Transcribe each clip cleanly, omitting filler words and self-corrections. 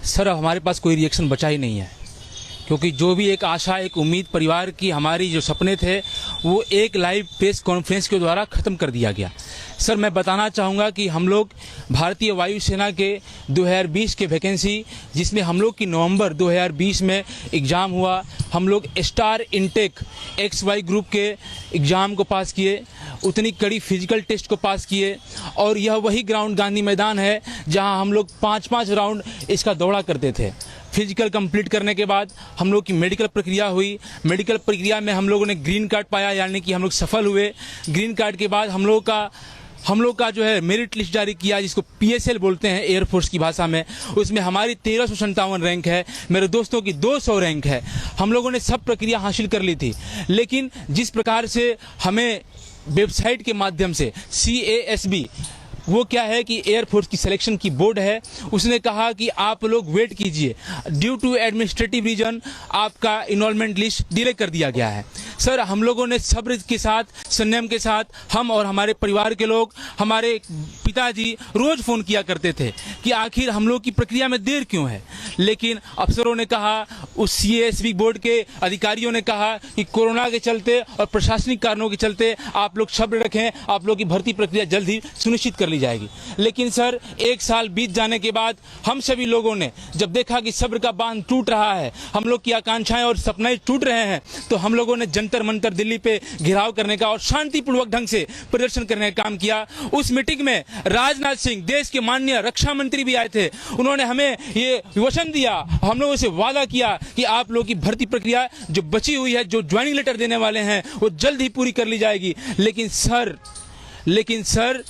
Sir हमारे पास कोई reaction बचा ही नहीं है, क्योंकि जो भी एक आशा, एक उम्मीद परिवार की, हमारी जो सपने थे वो एक लाइव प्रेस कॉन्फ्रेंस के द्वारा ख़त्म कर दिया गया। सर मैं बताना चाहूँगा कि हम लोग भारतीय वायुसेना के 2020 के वैकेंसी, जिसमें हम लोग की नवंबर 2020 में एग्ज़ाम हुआ, हम लोग स्टार इनटेक XY ग्रुप के एग्ज़ाम को पास किए, उतनी कड़ी फिजिकल टेस्ट को पास किए, और यह वही ग्राउंड गांधी मैदान है जहां हम लोग 5-5 राउंड इसका दौड़ा करते थे। फिजिकल कंप्लीट करने के बाद हम लोग की मेडिकल प्रक्रिया हुई। मेडिकल प्रक्रिया में हम लोगों ने ग्रीन कार्ड पाया, यानी कि हम लोग सफल हुए। ग्रीन कार्ड के बाद हम लोग का जो है मेरिट लिस्ट जारी किया, जिसको PSL बोलते हैं एयरफोर्स की भाषा में। उसमें हमारी 1357 रैंक है, मेरे दोस्तों की 200 रैंक है। हम लोगों ने सब प्रक्रिया हासिल कर ली थी, लेकिन जिस प्रकार से हमें वेबसाइट के माध्यम से CASB, वो क्या है कि एयरफोर्स की सिलेक्शन की बोर्ड है, उसने कहा कि आप लोग वेट कीजिए, ड्यू टू एडमिनिस्ट्रेटिव रीजन आपका इनरोलमेंट लिस्ट डिले कर दिया गया है। सर हम लोगों ने सब्र के साथ, संयम के साथ, हम और हमारे परिवार के लोग, हमारे पिताजी रोज़ फ़ोन किया करते थे कि आखिर हम लोग की प्रक्रिया में देर क्यों है। लेकिन अफसरों ने कहा, उस CASB बोर्ड के अधिकारियों ने कहा कि कोरोना के चलते और प्रशासनिक कारणों के चलते आप लोग सब्र रखें, आप लोग की भर्ती प्रक्रिया जल्द ही सुनिश्चित कर ली जाएगी। लेकिन सर 1 साल बीत जाने के बाद हम सभी लोगों ने जब देखा कि सब्र का बांध टूट रहा है, हम लोग की आकांक्षाएं और सपने टूट रहे हैं, तो हम लोगों ने जंतर मंतर दिल्ली पे घेराव करने का और शांतिपूर्वक ढंग से प्रदर्शन करने का काम किया। उस मीटिंग में राजनाथ सिंह, देश के माननीय रक्षा मंत्री भी आए थे। उन्होंने हमें ये वचन दिया, हम लोगों से वादा किया कि आप लोगों की भर्ती प्रक्रिया जो बची हुई है, जो ज्वाइनिंग लेटर देने वाले हैं, वो जल्द ही पूरी कर ली जाएगी। लेकिन सर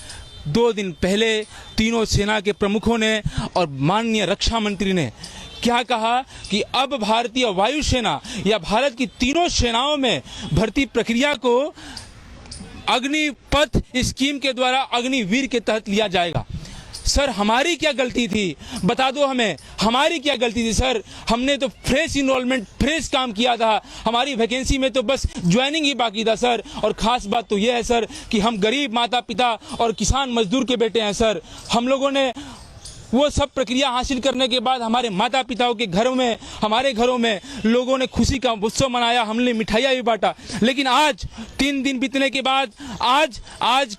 2 दिन पहले तीनों सेना के प्रमुखों ने और माननीय रक्षा मंत्री ने क्या कहा कि अब भारतीय वायुसेना या भारत की तीनों सेनाओं में भर्ती प्रक्रिया को अग्निपथ स्कीम के द्वारा अग्निवीर के तहत लिया जाएगा। सर हमारी क्या गलती थी, बता दो हमें, हमारी क्या गलती थी सर? हमने तो फ्रेश इनरोलमेंट, फ्रेश काम किया था, हमारी वैकेंसी में तो बस ज्वाइनिंग ही बाकी था सर। और ख़ास बात तो यह है सर कि हम गरीब माता पिता और किसान मजदूर के बेटे हैं सर। हम लोगों ने वो सब प्रक्रिया हासिल करने के बाद हमारे माता पिताओं के घरों में, हमारे घरों में लोगों ने खुशी का उत्सव मनाया, हमने मिठाइयाँ भी बांटा। लेकिन आज 3 दिन बीतने के बाद आज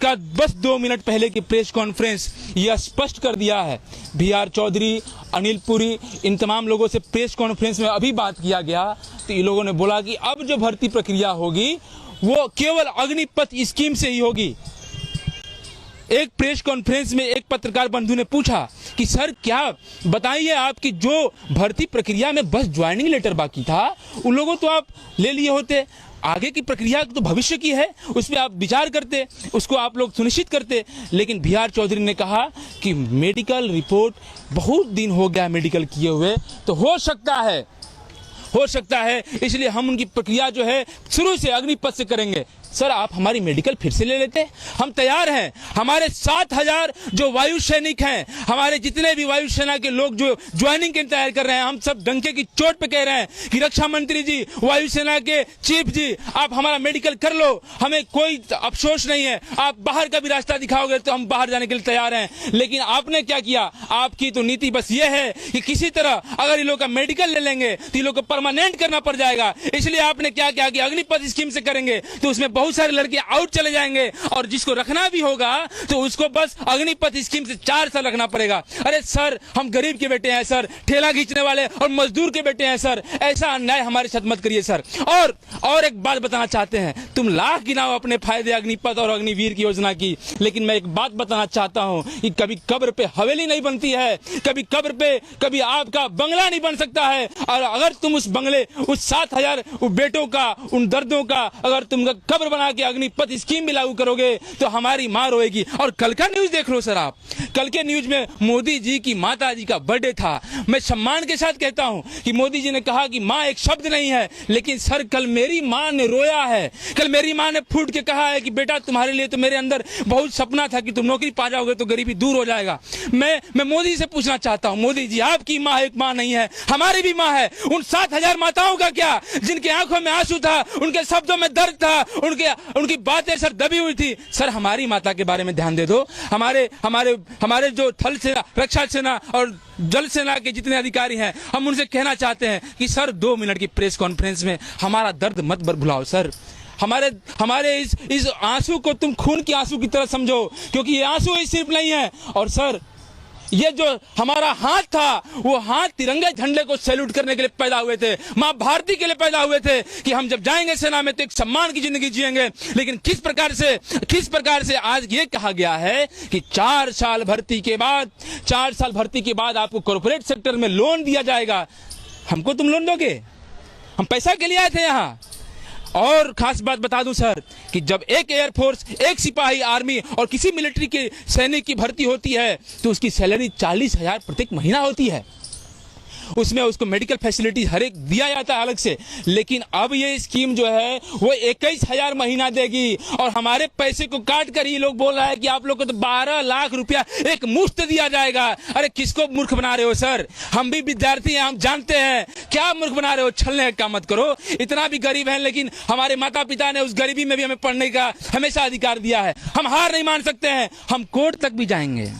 का बस 2 मिनट पहले की प्रेस कॉन्फ्रेंस यह स्पष्ट कर दिया है। BR चौधरी, अनिल पुरी, इन तमाम लोगों से प्रेस कॉन्फ्रेंस में अभी बात किया गया, तो ये लोगों ने बोला कि अब जो भर्ती प्रक्रिया होगी वो केवल अग्निपथ स्कीम से ही होगी। एक प्रेस कॉन्फ्रेंस में एक पत्रकार बंधु ने पूछा कि सर क्या बताइए, आपकी जो भर्ती प्रक्रिया में बस ज्वाइनिंग लेटर बाकी था, उन लोगों तो आप ले लिए होते, आगे की प्रक्रिया तो भविष्य की है, उस पर आप विचार करते, उसको आप लोग सुनिश्चित करते। लेकिन BR चौधरी ने कहा कि मेडिकल रिपोर्ट बहुत दिन हो गया मेडिकल किए हुए, तो हो सकता है, इसलिए हम उनकी प्रक्रिया जो है शुरू से अग्निपथ से करेंगे। सर आप हमारी मेडिकल फिर से ले लेते, हम तैयार हैं। हमारे 7000 जो वायु सैनिक हैं, हमारे जितने भी वायुसेना के लोग जो ज्वाइनिंग के तैयार कर रहे हैं, हम सब डंके की चोट पे कह रहे हैं कि रक्षा मंत्री जी, वायुसेना के चीफ जी, आप हमारा मेडिकल कर लो, हमें कोई अफसोस नहीं है। आप बाहर का भी रास्ता दिखाओगे तो हम बाहर जाने के लिए तैयार हैं। लेकिन आपने क्या किया, आपकी तो नीति बस ये है कि किसी तरह अगर ये लोग का मेडिकल ले लेंगे तो ये लोग को परमानेंट करना पड़ जाएगा। इसलिए आपने क्या किया कि अग्निपथ स्कीम से करेंगे तो उसमें बहुत सारे लड़के आउट चले जाएंगे, और जिसको रखना भी होगा तो उसको बस अग्निपथ स्कीम से 4 साल रखना पड़ेगा। अरे सर हम गरीब के बेटे हैं सर, ठेला खींचने वाले और मजदूर के बेटे हैं सर, ऐसा अन्याय हमारे साथ मत करिए सर। और एक बात बताना चाहते हैं, तुम लाख गिनाओ अपने फायदे अग्निपथ और अग्निवीर की योजना की, लेकिन मैं एक बात बताना चाहता हूं कि कभी कब्र पे हवेली नहीं बनती है, कभी कब्र पे कभी आपका बंगला नहीं बन सकता है। और अगर तुम उस बंगले, उस 7000 बेटों का, उन दर्दों का अगर तुम कब्र बना के अग्निपथ स्कीम भी लागू करोगे तो हमारी मां रोएगी। और कल का न्यूज देख लो सर आप, कल के न्यूज में मोदी जी की माता जी का बर्थडे था। मैं सम्मान के साथ कहता हूं कि मोदी जी ने कहा कि मां एक शब्द नहीं है, लेकिन सर कल मेरी मां ने रोया है, कल मेरी मां ने फूट के कहा है कि बेटा तुम्हारे लिए तो मेरे अंदर बहुत सपना था कि तुम नौकरी पा जाओगे तो गरीबी दूर हो जाएगा। मैं मोदी से पूछना चाहता हूं, मोदी जी आपकी मां एक मां नहीं है, हमारी भी मां है। उन 7000 माताओं का क्या, जिनके आंखों में आंसू था, उनके शब्दों में दर्द था, उनके उनकी बातें सर दबी हुई थी। सर हमारी माता के बारे में ध्यान दे दो। हमारे हमारे हमारे जो थल सेना, रक्षा सेना और जल सेना के जितने अधिकारी हैं, हम उनसे कहना चाहते हैं कि सर 2 मिनट की प्रेस कॉन्फ्रेंस में हमारा दर्द मत भुलाओ सर। हमारे इस आंसू को तुम खून के आंसू की तरह समझो, क्योंकि ये आंसू ही सिर्फ नहीं है। और सर ये जो हमारा हाथ था, वो हाथ तिरंगे झंडे को सैल्यूट करने के लिए पैदा हुए थे, मां भारती के लिए पैदा हुए थे कि हम जब जाएंगे सेना में तो एक सम्मान की जिंदगी जिएंगे। लेकिन किस प्रकार से आज ये कहा गया है कि 4 साल भर्ती के बाद आपको कॉर्पोरेट सेक्टर में लोन दिया जाएगा। हमको तुम लोन दोगे? हम पैसा के लिए आए थे यहाँ। और खास बात बता दूं सर कि जब एक एयरफोर्स, एक सिपाही आर्मी और किसी मिलिट्री के सैनिक की भर्ती होती है तो उसकी सैलरी 40,000 प्रत्येक महीना होती है। उसमें उसको मेडिकल फैसिलिटी हर एक दिया जाता है अलग से। लेकिन अब ये स्कीम जो है वो 21,000 महीना देगी और हमारे पैसे को काट कर ये लोग बोल रहा है कि आप लोग को तो 12 लाख रुपया एक मुश्त दिया जाएगा। अरे किसको मूर्ख बना रहे हो सर? हम भी विद्यार्थी हैं, हम जानते हैं। क्या मूर्ख बना रहे हो? छलने का काम मत करो। इतना भी गरीब है, लेकिन हमारे माता पिता ने उस गरीबी में भी हमें पढ़ने का हमेशा अधिकार दिया है। हम हार नहीं मान सकते हैं, हम कोर्ट तक भी जाएंगे।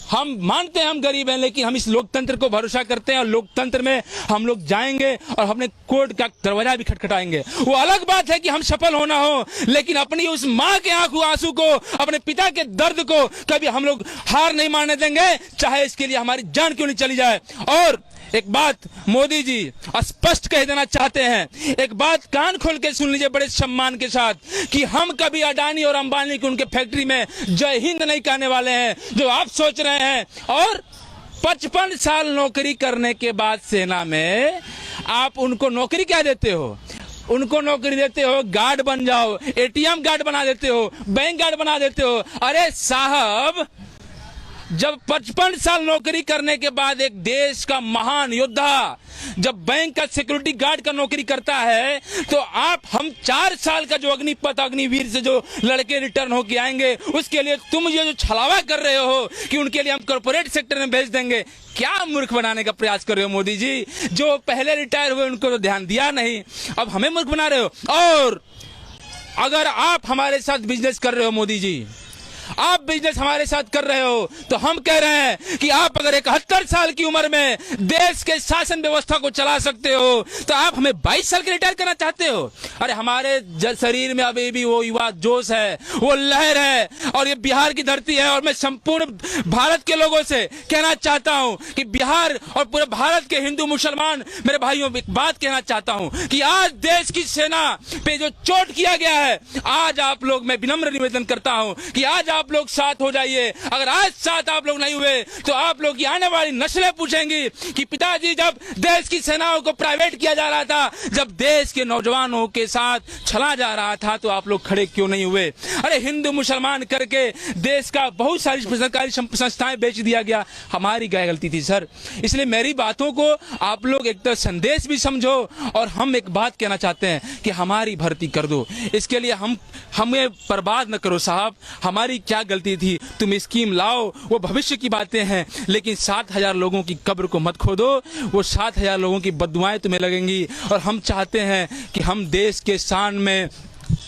हम मानते हैं हम गरीब हैं, लेकिन हम इस लोकतंत्र को भरोसा करते हैं और लोकतंत्र में हम लोग जाएंगे और हमने कोर्ट का दरवाजा भी खटखटाएंगे। वो अलग बात है कि हम सफल होना हो, लेकिन अपनी उस माँ के आंसू को, अपने पिता के दर्द को कभी हम लोग हार नहीं मानने देंगे, चाहे इसके लिए हमारी जान क्यों नहीं चली जाए। और एक बात मोदी जी स्पष्ट कह देना चाहते हैं, एक बात कान खोल के सुन लीजिए बड़े सम्मान के साथ, कि हम कभी अडानी और अंबानी की उनके फैक्ट्री में जय हिंद नहीं कहने वाले हैं जो आप सोच रहे हैं। और 55 साल नौकरी करने के बाद सेना में आप उनको नौकरी क्या देते हो? उनको नौकरी देते हो गार्ड बन जाओ, एटीएम गार्ड बना देते हो, बैंक गार्ड बना देते हो। अरे साहब, जब 55 साल नौकरी करने के बाद एक देश का महान योद्धा जब बैंक का सिक्योरिटी गार्ड का नौकरी करता है, तो हम 4 साल का जो अग्निपथ अग्निवीर से जो लड़के रिटर्न होके आएंगे, उसके लिए तुम ये जो छलावा कर रहे हो कि उनके लिए हम कॉर्पोरेट सेक्टर में भेज देंगे, क्या मूर्ख बनाने का प्रयास कर रहे हो मोदी जी? जो पहले रिटायर हुए उनको तो ध्यान दिया नहीं, अब हमें मूर्ख बना रहे हो। और अगर आप हमारे साथ बिजनेस कर रहे हो मोदी जी, आप बिजनेस हमारे साथ कर रहे हो, तो हम कह रहे हैं कि आप अगर 71 साल की उम्र में देश के शासन व्यवस्था को चला सकते हो, तो आप हमें 22 साल के रिटायर करना चाहते हो? अरे हमारे शरीर में अभी भी वो युवा जोश है, वो लहर है, और ये बिहार की धरती है। और मैं संपूर्ण भारत के लोगों से कहना चाहता हूं कि बिहार और पूरे भारत के हिंदू मुसलमान मेरे भाइयों, एक बात कहना चाहता हूं कि आज देश की सेना पे जो चोट किया गया है, आज आप लोग, मैं विनम्र निवेदन करता हूं कि आज आप लोग साथ हो जाइए। अगर आज साथ आप लोग नहीं हुए तो आप लोग की आने वाली नस्लें पूछेंगी कि पिताजी जब देश की सेनाओं को प्राइवेट किया जा रहा था, जब देश के नौजवानों के साथ छला जा रहा था, तो आप लोग खड़े क्यों नहीं हुए? अरे हिंदू मुसलमान करके देश का बहुत सारी सरकारी संस्थाएं बेच दिया गया, हमारी क्या गलती थी सर? इसलिए मेरी बातों को आप लोग एक तो संदेश भी समझो, और हम एक बात कहना चाहते हैं कि हमारी भर्ती कर दो। इसके लिए हमें बर्बाद न करो साहब। हमारी क्या गलती थी? तुम स्कीम लाओ, वो भविष्य की बातें हैं, लेकिन 7,000 लोगों की कब्र को मत खोदो। वो 7,000 लोगों की बददुआएं तुम्हें लगेंगी। और हम चाहते हैं कि हम देश के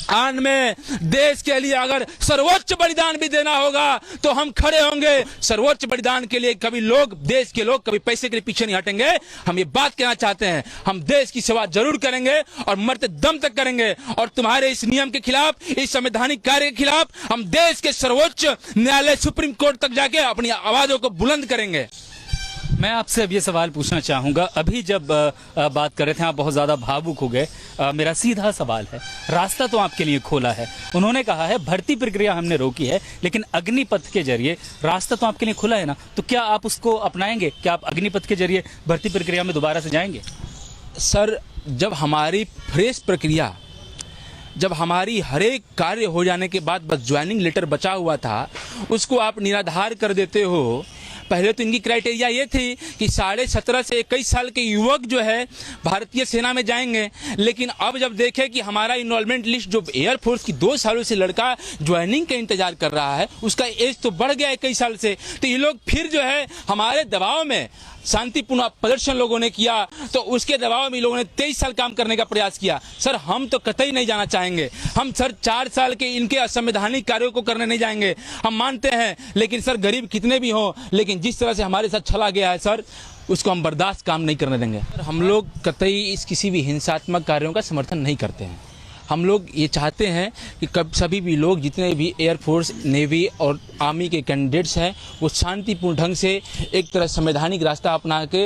आन में देश के लिए अगर सर्वोच्च बलिदान भी देना होगा तो हम खड़े होंगे। सर्वोच्च बलिदान के लिए कभी देश के लोग कभी पैसे के लिए पीछे नहीं हटेंगे। हम ये बात कहना चाहते हैं, हम देश की सेवा जरूर करेंगे और मरते दम तक करेंगे। और तुम्हारे इस नियम के खिलाफ, इस संवैधानिक कार्य के खिलाफ हम देश के सर्वोच्च न्यायालय सुप्रीम कोर्ट तक जाके अपनी आवाजों को बुलंद करेंगे। मैं आपसे अब ये सवाल पूछना चाहूँगा, अभी जब बात कर रहे थे आप बहुत ज़्यादा भावुक हो गए। मेरा सीधा सवाल है, रास्ता तो आपके लिए खोला है, उन्होंने कहा है भर्ती प्रक्रिया हमने रोकी है, लेकिन अग्निपथ के जरिए रास्ता तो आपके लिए खुला है ना, तो क्या आप उसको अपनाएंगे? क्या आप अग्निपथ के जरिए भर्ती प्रक्रिया में दोबारा से जाएंगे? सर, जब हमारी फ्रेश प्रक्रिया, जब हमारी हर एक कार्य हो जाने के बाद बस ज्वाइनिंग लेटर बचा हुआ था, उसको आप निराधार कर देते हो। पहले तो इनकी क्राइटेरिया ये थी कि 17.5 से 21 साल के युवक जो है भारतीय सेना में जाएंगे, लेकिन अब जब देखे कि हमारा इनरोलमेंट लिस्ट जो एयरफोर्स की 2 सालों से लड़का ज्वाइनिंग का इंतजार कर रहा है उसका एज तो बढ़ गया 21 साल से, तो ये लोग फिर जो है हमारे दबाव में शांतिपूर्ण प्रदर्शन लोगों ने किया, तो उसके दबाव में लोगों ने 23 साल काम करने का प्रयास किया। सर हम तो कतई नहीं जाना चाहेंगे, हम सर 4 साल के इनके असंवैधानिक कार्यों को करने नहीं जाएंगे, हम मानते हैं, लेकिन सर गरीब कितने भी हों, लेकिन जिस तरह से हमारे साथ छला गया है सर उसको हम बर्दाश्त काम नहीं करने देंगे। हम लोग कतई इस किसी भी हिंसात्मक कार्यों का समर्थन नहीं करते हैं। हम लोग ये चाहते हैं कि कब सभी भी लोग जितने भी एयरफोर्स, नेवी और आर्मी के कैंडिडेट्स हैं वो शांतिपूर्ण ढंग से एक तरह संवैधानिक रास्ता अपना के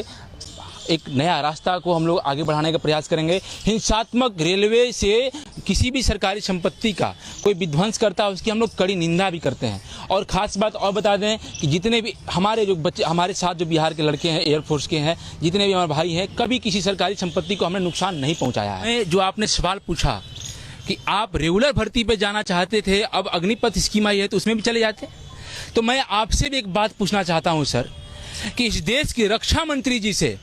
एक नया रास्ता को हम लोग आगे बढ़ाने का प्रयास करेंगे। हिंसात्मक रेलवे से किसी भी सरकारी संपत्ति का कोई विध्वंस करता है उसकी हम लोग कड़ी निंदा भी करते हैं। और ख़ास बात और बता दें कि जितने भी हमारे जो बच्चे हमारे साथ जो बिहार के लड़के हैं, एयरफोर्स के हैं, जितने भी हमारे भाई हैं, कभी किसी सरकारी संपत्ति को हमने नुकसान नहीं पहुँचाया है। जो आपने सवाल पूछा कि आप रेगुलर भर्ती पे जाना चाहते थे, अब अग्निपथ स्कीम आई है तो उसमें भी चले जाते, तो मैं आपसे भी एक बात पूछना चाहता हूं सर कि इस देश के रक्षा मंत्री जी से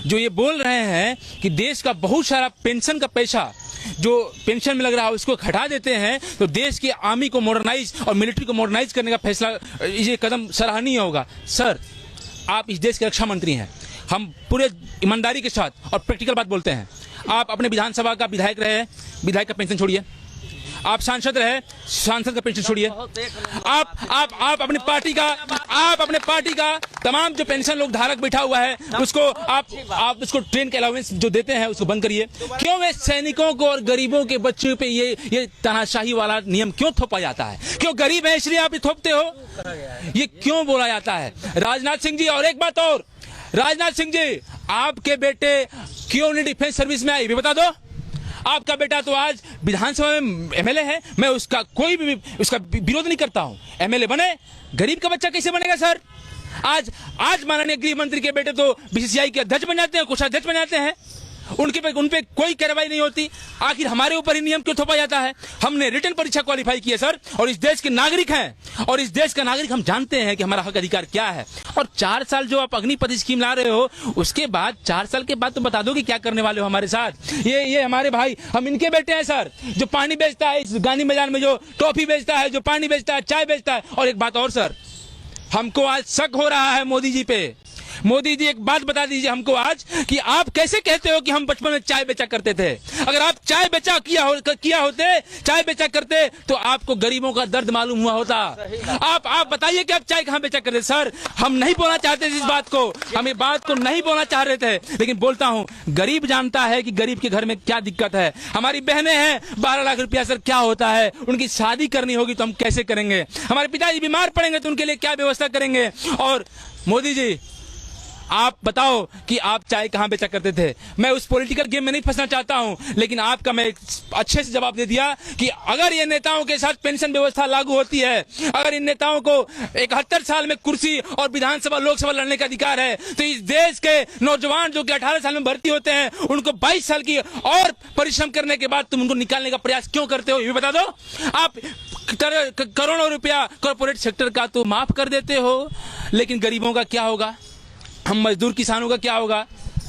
जो ये बोल रहे हैं कि देश का बहुत सारा पेंशन का पैसा जो पेंशन में लग रहा है उसको हटा देते हैं तो देश की आर्मी को मॉडर्नाइज और मिलिट्री को मॉडर्नाइज करने का फैसला, ये कदम सराहनीय होगा। सर आप इस देश के रक्षा मंत्री हैं, हम पूरे ईमानदारी के साथ और प्रैक्टिकल बात बोलते हैं। आप अपने विधानसभा का विधायक रहे, विधायक का पेंशन छोड़िए, आप सांसद रहे, सांसद का पेंशन छोड़िए, आप अपने पार्टी का तमाम जो पेंशन लोग धारक बैठा हुआ है उसको आप उसको ट्रेन के अलाउंस जो देते हैं उसको बंद करिए। क्यों वे सैनिकों को और गरीबों के बच्चों पे ये तानाशाही वाला नियम क्यों थोपा जाता है? क्यों गरीब है इसलिए आप ये थोपते हो? ये क्यों बोला जाता है? राजनाथ सिंह जी, और एक बात और, राजनाथ सिंह जी आपके बेटे क्यों नहीं डिफेंस सर्विस में आए ये बता दो। आपका बेटा तो आज विधानसभा में एमएलए है, मैं उसका कोई भी उसका विरोध नहीं करता हूं, एमएलए बने, गरीब का बच्चा कैसे बनेगा सर? आज माननीय गृह मंत्री के बेटे तो बीसीसीआई के अध्यक्ष बन जाते हैं, कोषाध्यक्ष बन जाते हैं, उन पे कोई कार्रवाई नहीं होती। आखिर हमारे ऊपर ही नियम क्यों थोपा जाता है? हमने रिटर्न परीक्षा क्वालिफाई की है सर, और इस देश के नागरिक हैं, और इस देश का नागरिक हम जानते हैं कि हमारा हक अधिकार क्या है। और 4 साल जो आप अग्निपथ स्कीम ला रहे हो उसके बाद 4 साल के बाद तो बता दो कि क्या करने वाले हो हमारे साथ। ये हमारे भाई, हम इनके बेटे हैं सर, जो पानी बेचता है इस गांधी मैदान में, जो टॉफी बेचता है, जो पानी बेचता है, चाय बेचता है। और एक बात और सर, हमको आज शक हो रहा है मोदी जी पे। मोदी जी एक बात बता दीजिए हमको आज कि आप कैसे कहते हो कि हम बचपन में चाय बेचा करते थे? अगर आप चाय बेचा किया होते, चाय बेचा करते तो आपको गरीबों का दर्द मालूम हुआ होता। आप बताइए कि आप चाय कहां बेचा करते? सर हम नहीं बोलना चाहते इस बात को, हम ये बात को नहीं बोलना चाह रहे थे, लेकिन बोलता हूं, गरीब जानता है कि गरीब के घर में क्या दिक्कत है। हमारी बहनें हैं, 12 लाख रुपया सर क्या होता है? उनकी शादी करनी होगी तो हम कैसे करेंगे? हमारे पिताजी बीमार पड़ेंगे तो उनके लिए क्या व्यवस्था करेंगे? और मोदी जी आप बताओ कि आप चाय कहां बेचा करते थे? मैं उस पॉलिटिकल गेम में नहीं फंसना चाहता हूं, लेकिन आपका मैं अच्छे से जवाब दे दिया कि अगर ये नेताओं के साथ पेंशन व्यवस्था लागू होती है, अगर इन नेताओं को 71 साल में कुर्सी और विधानसभा लोकसभा लड़ने का अधिकार है, तो इस देश के नौजवान जो कि 18 साल में भर्ती होते हैं उनको 22 साल की और परिश्रम करने के बाद तुम उनको निकालने का प्रयास क्यों करते हो ये बता दो। आप करोड़ों रुपया कॉर्पोरेट सेक्टर का तो माफ कर देते हो, लेकिन गरीबों का क्या होगा? हम मजदूर किसानों का क्या होगा?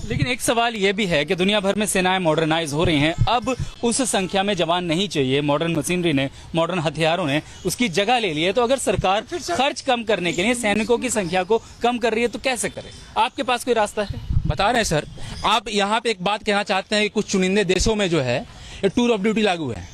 लेकिन एक सवाल यह भी है कि दुनिया भर में सेनाएं मॉडर्नाइज हो रही हैं, अब उस संख्या में जवान नहीं चाहिए। मॉडर्न मशीनरी ने, मॉडर्न हथियारों ने उसकी जगह ले ली है। तो अगर सरकार खर्च कम करने के लिए सैनिकों की संख्या को कम कर रही है तो कैसे करे? आपके पास कोई रास्ता है? बता रहे हैं सर, आप यहाँ पे एक बात कहना चाहते हैं कि कुछ चुनिंदे देशों में जो है ये टूर ऑफ ड्यूटी लागू है।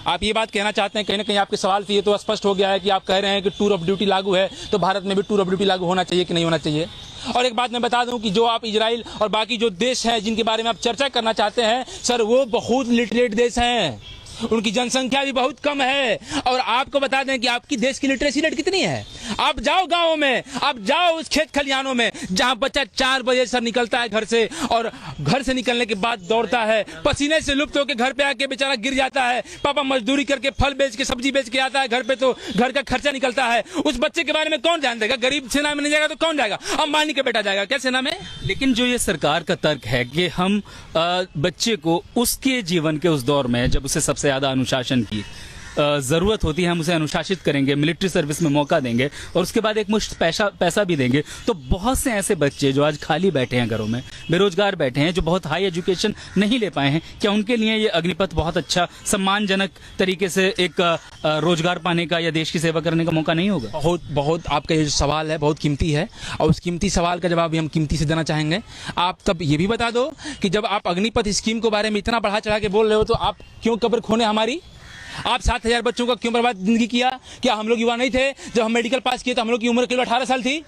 आप ये बात कहना चाहते हैं, कहीं ना कहीं आपके सवाल से ये तो स्पष्ट हो गया है कि आप कह रहे हैं कि टूर ऑफ ड्यूटी लागू है तो भारत में भी टूर ऑफ ड्यूटी लागू होना चाहिए कि नहीं होना चाहिए। और एक बात मैं बता दूं कि जो आप इजराइल और बाकी जो देश हैं जिनके बारे में आप चर्चा करना चाहते हैं सर, वो बहुत लिटरेट देश हैं, उनकी जनसंख्या भी बहुत कम है। और आपको बता दें कि आपकी देश की लिटरेसी रेट कितनी है। आप जाओ गाँव में, आप जाओ उस खेत खलिहानों में जहाँ बच्चा 4 बजे सर निकलता है घर से, और घर से निकलने के बाद दौड़ता है, पसीने से लुप्त होकर घर पे आके बेचारा गिर जाता है। पापा मजदूरी करके फल बेच के सब्जी बेच के आता है घर पे, तो घर का खर्चा निकलता है। उस बच्चे के बारे में कौन ध्यान देगा? गरीब सेना में नहीं जाएगा तो कौन जाएगा? अंबानी का बेटा जाएगा क्या सेना में? लेकिन जो ये सरकार का तर्क है कि हम बच्चे को उसके जीवन के उस दौर में जब उसे सबसे ज्यादा अनुशासन की ज़रूरत होती है हम उसे अनुशासित करेंगे, मिलिट्री सर्विस में मौका देंगे और उसके बाद एक मुश्त पैसा भी देंगे, तो बहुत से ऐसे बच्चे जो आज खाली बैठे हैं घरों में, बेरोजगार बैठे हैं, जो बहुत हाई एजुकेशन नहीं ले पाए हैं, क्या उनके लिए ये अग्निपथ बहुत अच्छा सम्मानजनक तरीके से एक रोजगार पाने का या देश की सेवा करने का मौका नहीं होगा? बहुत बहुत आपका ये जो सवाल है बहुत कीमती है और उस कीमती सवाल का जवाब भी हम कीमती से देना चाहेंगे। आप तब ये भी बता दो कि जब आप अग्निपथ स्कीम के बारे में इतना बढ़ा चढ़ा के बोल रहे हो तो आप क्यों कब्र खोने हमारी? आप 7,000 बच्चों का क्यों बर्बाद जिंदगी किया? क्या हम लोग युवा नहीं थे? जब हम मेडिकल पास किए तो हम लोग की उम्र केवल 18 साल थी।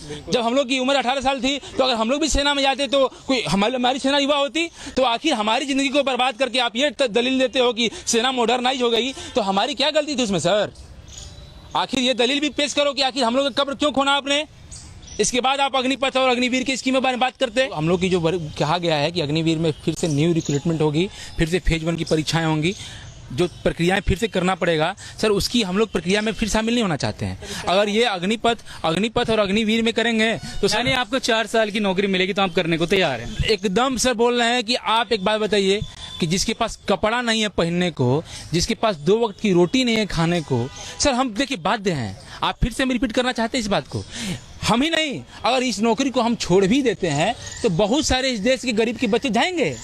जब हम लोग की उम्र 18 साल थी तो अगर हम लोग भी सेना में जाते तो कोई हमारी सेना युवा होती? तो आखिर हमारी जिंदगी को बर्बाद करके आप ये दलील देते हो कि सेना मॉडर्नाइज हो गई, तो हमारी क्या गलती थी उसमें सर? आखिर ये दलील भी पेश करो कि आखिर हम लोग का कब्र क्यों खोना आपने? इसके बाद आप अग्निपथ और अग्निवीर की स्कीम के बारे में बात करते हैं। हम लोग की जो कहा गया है कि अग्निवीर में फिर से न्यू रिक्रूटमेंट होगी, फिर से फेज 1 की परीक्षाएं होंगी, जो प्रक्रियाएं फिर से करना पड़ेगा सर, उसकी हम लोग प्रक्रिया में फिर शामिल नहीं होना चाहते हैं। अगर ये अग्निपथ और अग्निवीर में करेंगे तो यानी आपको 4 साल की नौकरी मिलेगी तो आप करने को तैयार हैं? एकदम सर बोल रहे हैं कि आप एक बात बताइए कि जिसके पास कपड़ा नहीं है पहनने को, जिसके पास 2 वक्त की रोटी नहीं है खाने को, सर हम देखिए बाध्य हैं। आप फिर से रिपीट करना चाहते हैं इस बात को? हम ही नहीं, अगर इस नौकरी को हम छोड़ भी देते हैं तो बहुत सारे इस देश के गरीब के बच्चे जाएंगे।